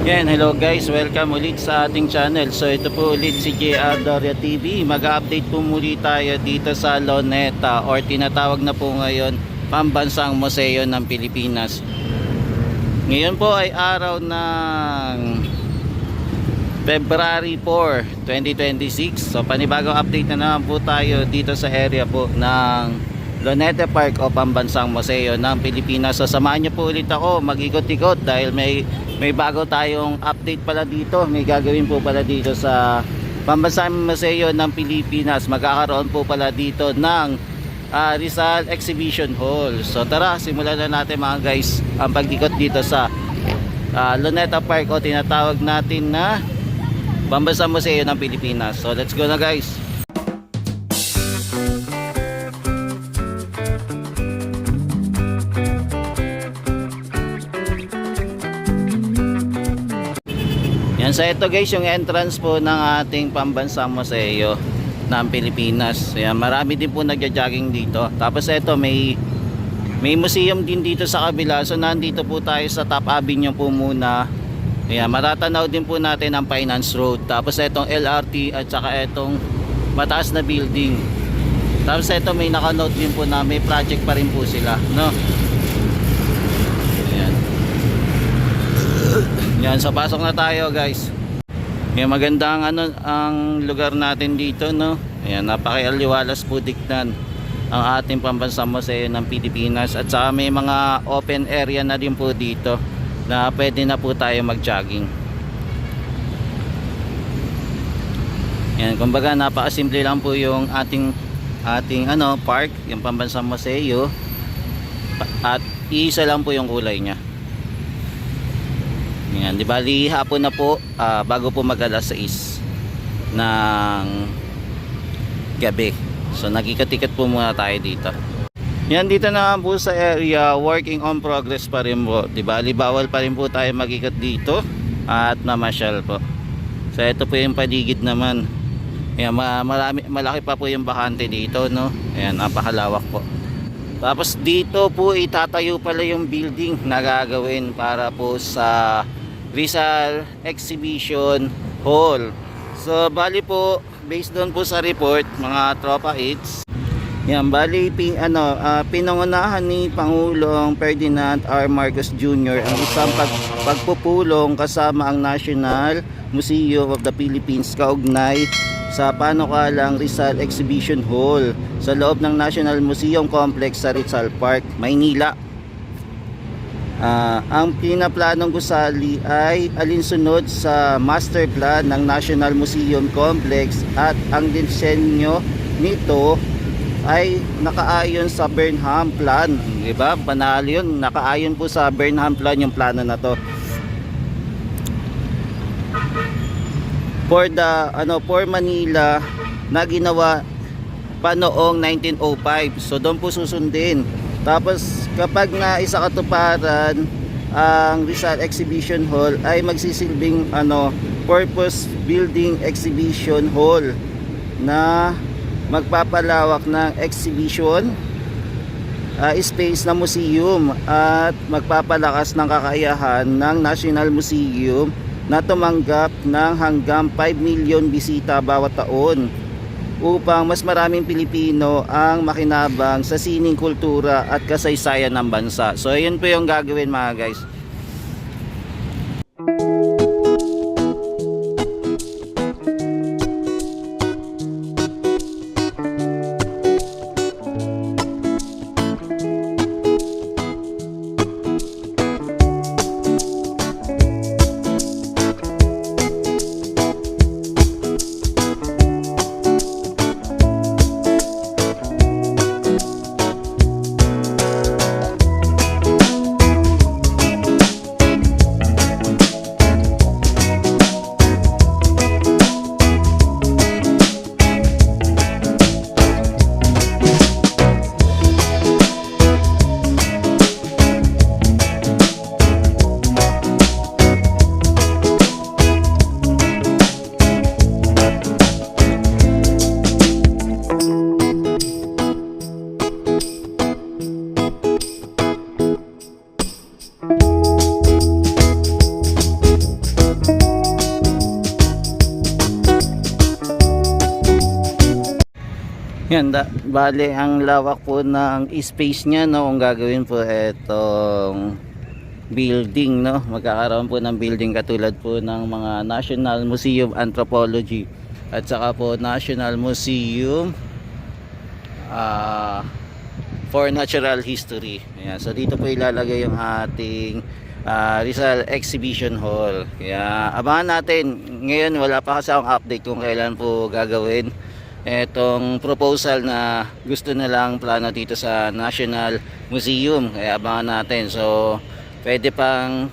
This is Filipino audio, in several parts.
Yan, hello guys, welcome ulit sa ating channel. So ito po ulit si JR Doria TV. Mag-update po muli tayo dito sa Luneta, or tinatawag na po ngayon Pambansang Museo ng Pilipinas. Ngayon po ay araw ng February 4, 2026. So panibagong update na naman po tayo dito sa area po ng Luneta Park o Pambansang Museo ng Pilipinas. So samahan niyo po ulit ako mag-ikot-ikot dahil may bago tayong update pala dito. May gagawin po pala dito sa Pambansang Museo ng Pilipinas. Magkakaroon po pala dito ng Rizal Exhibition Hall. So tara, simulan na natin mga guys ang pag-ikot dito sa Luneta Park o tinatawag natin na Pambansang Museo ng Pilipinas. So let's go na guys. Yan, so ito guys yung entrance po ng ating Pambansang Museo ng Pilipinas. Yan, marami din po nagja-jogging dito. Tapos ito may museum din dito sa kabila. So nandito po tayo sa Top Avenue po muna. Yan, matatanaw din po natin ang Finance Road. Tapos itong LRT at saka itong mataas na building. Tapos ito may naka-note din po na may project pa rin po sila, no? Yan, so pasok na tayo guys. Yan, magandang ang lugar natin dito, no? Ayan, napaka-aliwalas po tignan ang ating Pambansang Museo ng Pilipinas. At saka may mga open area na din po dito na pwede na po tayo mag-jogging. Yan, kumbaga napaka-simple lang po yung ating park, yung Pambansang Museo. At isa lang po yung kulay niya. Yan, di bali hapon na po bago po mag-alas 6 ng gabi. So nagikot-ikot po muna tayo dito. Yan, dito na po sa area, working on progress pa rin po. Di bali bawal pa rin po tayo mag-ikot dito at mamasyal po. So ito po yung paligid naman. Yan, malaki pa po yung bakante dito, no? Ayan, napakalawak po. Tapos dito po itatayo pala yung building na gagawin para po sa Rizal Exhibition Hall. So bali po based doon po sa report mga tropa hits. Yan, bali pinangunahan ni Pangulong Ferdinand R. Marcos Jr. ang isang pagpupulong kasama ang National Museum of the Philippines kaugnay sa panukalang Rizal Exhibition Hall sa loob ng National Museum Complex sa Rizal Park, Maynila. Ang pinaplanong gusali ay alinsunod sa master plan ng National Museum Complex at ang disenyo nito ay nakaayon sa Burnham Plan. Diba? Panalo yun. Nakaayon po sa Burnham Plan yung plano na to. For Manila na ginawa pa noong 1905. So doon po susundin. Tapos kapag naisa katuparan ang Rizal Exhibition Hall ay magsisilbing purpose building exhibition hall na magpapalawak ng exhibition space na museum at magpapalakas ng kakayahan ng National Museum na tumanggap ng hanggang 5 million bisita bawat taon upang mas maraming Pilipino ang makinabang sa sining kultura at kasaysayan ng bansa. So yun po yung gagawin mga guys. Yan, bale ang lawak po ng space niya, no, kung gagawin po itong building, no, magkakaroon po ng building katulad po ng mga National Museum Anthropology at saka po National Museum for Natural History. Ayan, so dito po ilalagay yung ating Rizal Exhibition Hall. Kaya abangan natin. Ngayon wala pa kasi akong update kung kailan po gagawin etong proposal na gusto nilang plano dito sa National Museum. Kaya abangan natin. So pwede pang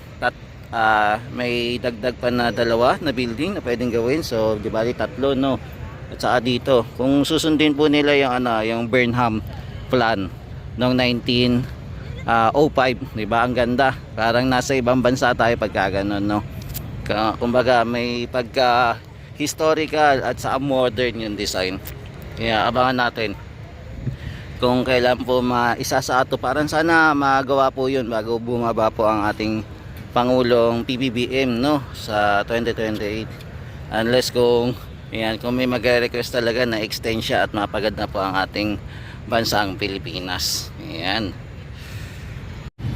may dagdag pa na 2 na building na pwedeng gawin. So di bali 3, no. At saka dito kung susundin po nila yung yung Burnham plan noong 1905, di ba? Ang ganda. Parang nasa ibang bansa tayo pagka ganun, no. Kumbaga may pagka historical at saka modern yung design. Kaya abangan natin kung kailan po maisasaato. Parang sana magawa po yun bago bumaba po ang ating Pangulong PBBM, no, sa 2028. Unless kung may magre-request talaga na extend siya at mapagad na po ang ating bansang Pilipinas. Ayan.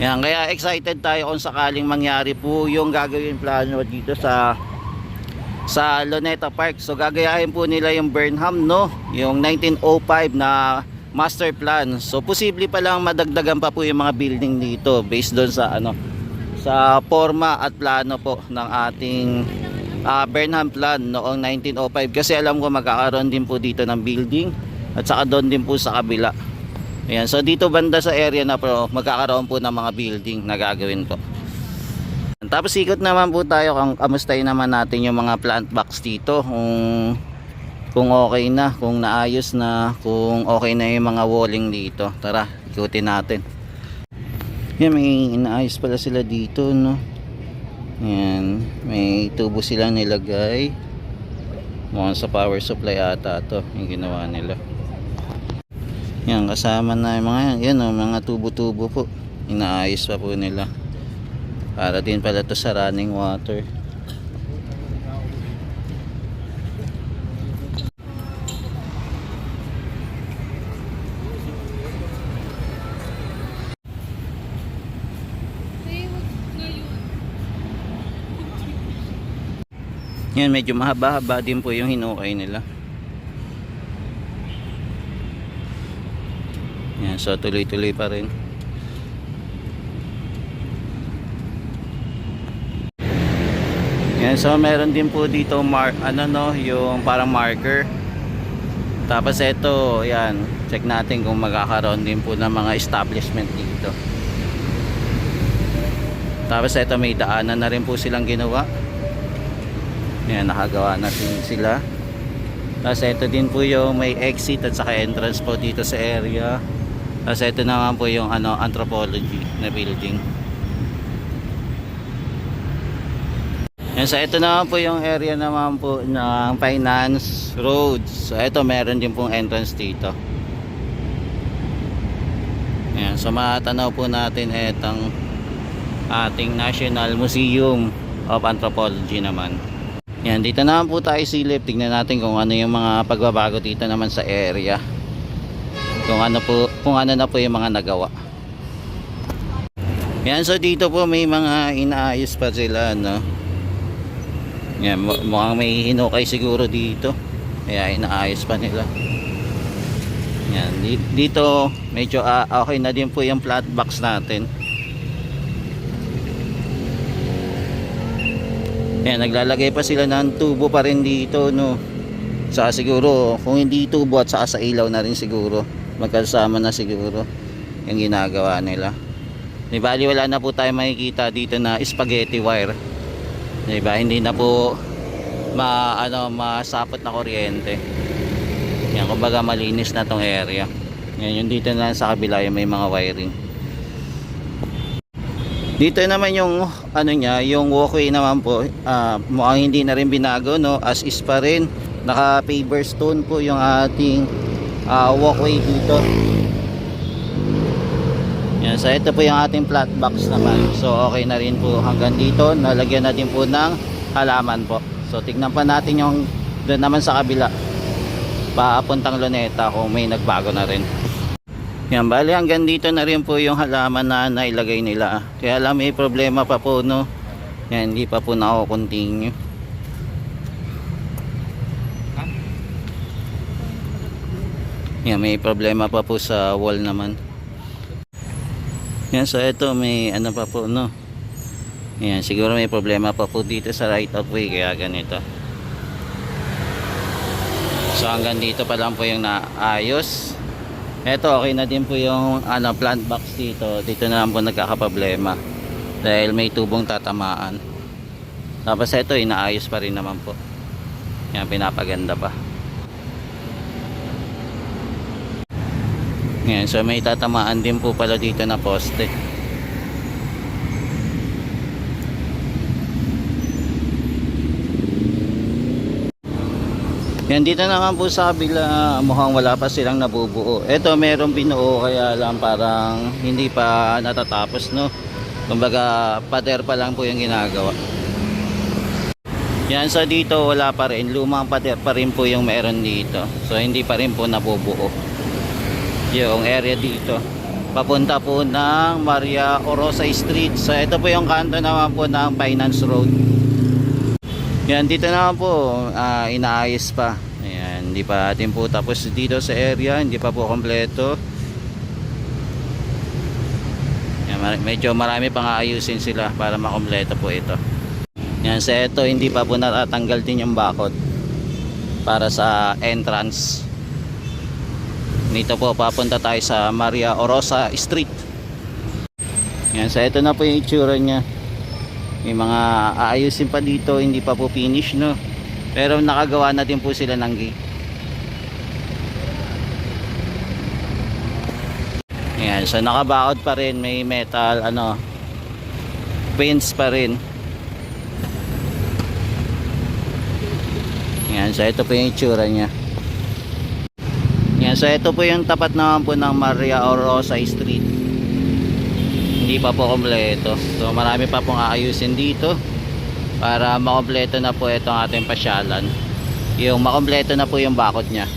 Kaya excited tayo kung sakaling mangyari po yung gagawin plano dito sa Luneta Park. So gagayahin po nila yung Burnham, no, yung 1905 na master plan. So posible pa lang madagdagan pa po yung mga building dito based doon sa sa forma at plano po ng ating Burnham plan noong 1905. Kasi alam ko magkakaroon din po dito ng building at saka doon din po sa kabila. Ayan, so dito banda sa area na po magkakaroon po ng mga building na gagawin po. Tapos ikot naman po tayo, kamustahin naman natin yung mga plant box dito, kung okay na, kung naayos na, kung okay na yung mga walling dito. Tara, ikutin natin. Yan, may inaayos pala sila dito, no. Yan, may tubo silang nilagay. Mukhang sa power supply ata to yung ginawa nila. Yan, kasama na yung mga tubo-tubo po. Inaayos pa po nila. Para din pala to sa running water. Yan, medyo mahaba-haba din po yung hinukay nila. Yan, so tuloy-tuloy pa rin. Yan, so meron din po dito yung parang marker. Tapos ito, yan, check natin kung magkakaroon din po ng mga establishment dito. Tapos ito, may daanan na rin po silang ginawa. Yan, nakagawa na din sila. Tapos ito din po yung may exit at saka entrance po dito sa area. Tapos ito naman po yung anthropology na building. Yan, so ito naman po yung area naman po ng Finance Roads. So ito, meron din pong entrance dito. Yan, so matanaw po natin itong ating National Museum of Anthropology naman. Yan, dito naman po tayo silip. Tignan natin kung ano yung mga pagbabago dito naman sa area. Kung ano na po yung mga nagawa. Yan, so dito po may mga inaayos pa sila, no. Yan, mukhang may hinukay siguro dito. Kaya inaayos pa nila. Yan, dito medyo okay na din po yung flat box natin. Yan, naglalagay pa sila ng tubo pa rin dito, no. Saka siguro kung hindi tubo at saka sa ilaw na rin siguro, magkasama na siguro yung ginagawa nila. Di bali wala na po tayo makikita dito na spaghetti wire. Diba, hindi na po masapot na kuryente. Yan, kumbaga malinis na tong area. Yan, yung dito na sa kabila yung may mga wiring. Dito naman yung yung walkway naman po, mukhang hindi na rin binago, no, as is pa rin. Naka paver stone po yung ating walkway dito. Yan, so ito po yung ating flat box naman. So okay na rin po hanggang dito. Nalagyan natin po ng halaman po. So tignan pa natin yung doon naman sa kabila. papuntang Luneta kung may nagbago na rin. Yan, bali hanggang dito na rin po yung halaman na nailagay nila. Kaya lang may problema pa po, no. Yan, hindi pa po na-continue. Yan, may problema pa po sa wall naman. Yan, so ito may ano pa po, no. Yan, siguro may problema pa po dito sa right of way, kaya ganito. So hanggang dito pa lang po yung naayos. Eto, okay na din po yung plant box dito. Dito na lang po nagkakaproblema dahil may tubong tatamaan. Tapos ito, inaayos pa rin naman po. Yan, pinapaganda pa. Yan, so may tatamaan din po pala dito na poste. Yan, dito naman po sa kabila, mukhang wala pa silang nabubuo. Ito, merong binuo, kaya lang parang hindi pa natatapos, no. Kumbaga, pader pa lang po yung ginagawa. Yan, so dito wala pa rin, lumang pader pa rin po yung meron dito. So hindi pa rin po nabubuo yung area dito. Papunta po ng Maria Orosa Street. So ito po yung kanto naman po ng Finance Road. Yan, dito naman po inaayos pa. Ayan, hindi pa din po tapos dito sa area, hindi pa po kompleto. Yan, medyo marami pang aayusin sila para makompleto po ito. Yan, sa ito hindi pa po natatanggal din yung bakod para sa entrance. Dito po papunta tayo sa Maria Orosa Street. Yan, sa ito na po yung itsura nya. May mga aayusin pa dito, hindi pa po finish, no. Pero nakagawa na din po sila ng gate. Yan, so nakabakod pa rin, may metal paints pa rin. Yan, so ito po yung itsura nya. Yan, so ito po yung tapat naman po ng Maria Orosa Street. Hindi pa po kompleto. So marami pa pong aayusin dito para makompleto na po itong ating pasyalan. Yung makompleto na po yung bakod nya.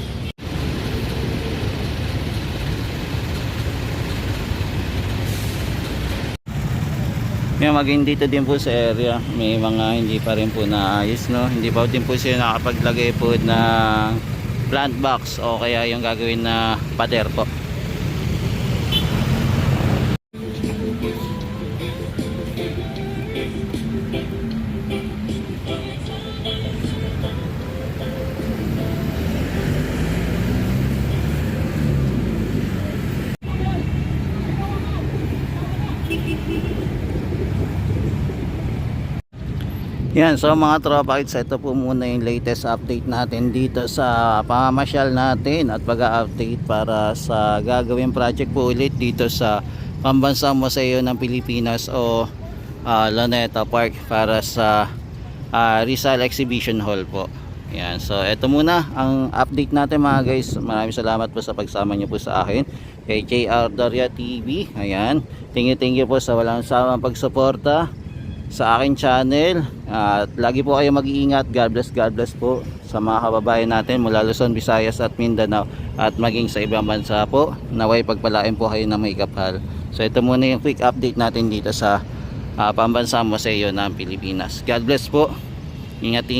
Yung maging dito din po sa area, may mga hindi pa rin po naayos, no. Hindi pa din po sila nakapaglagay po ng plant box o kaya yung gagawin na pader po. Yan, so mga tropa kids, ito po muna yung latest update natin dito sa pamamasyal natin at pag-update para sa gagawin project po ulit dito sa Pambansang Museo ng Pilipinas o Luneta Park para sa Rizal Exhibition Hall po. Yan, so ito muna ang update natin mga guys. Maraming salamat po sa pagsama nyo po sa akin kay JR Doria TV. Ayan, thank you po sa walang samang pagsuporta sa aking channel, at lagi po kayo mag-iingat. God bless po sa mga kababayan natin mula Luzon, Visayas at Mindanao at maging sa ibang bansa po. Naway pagpalain po kayo ng may kapal. So ito muna yung quick update natin dito sa Pambansang Museo ng Pilipinas. God bless po, ingat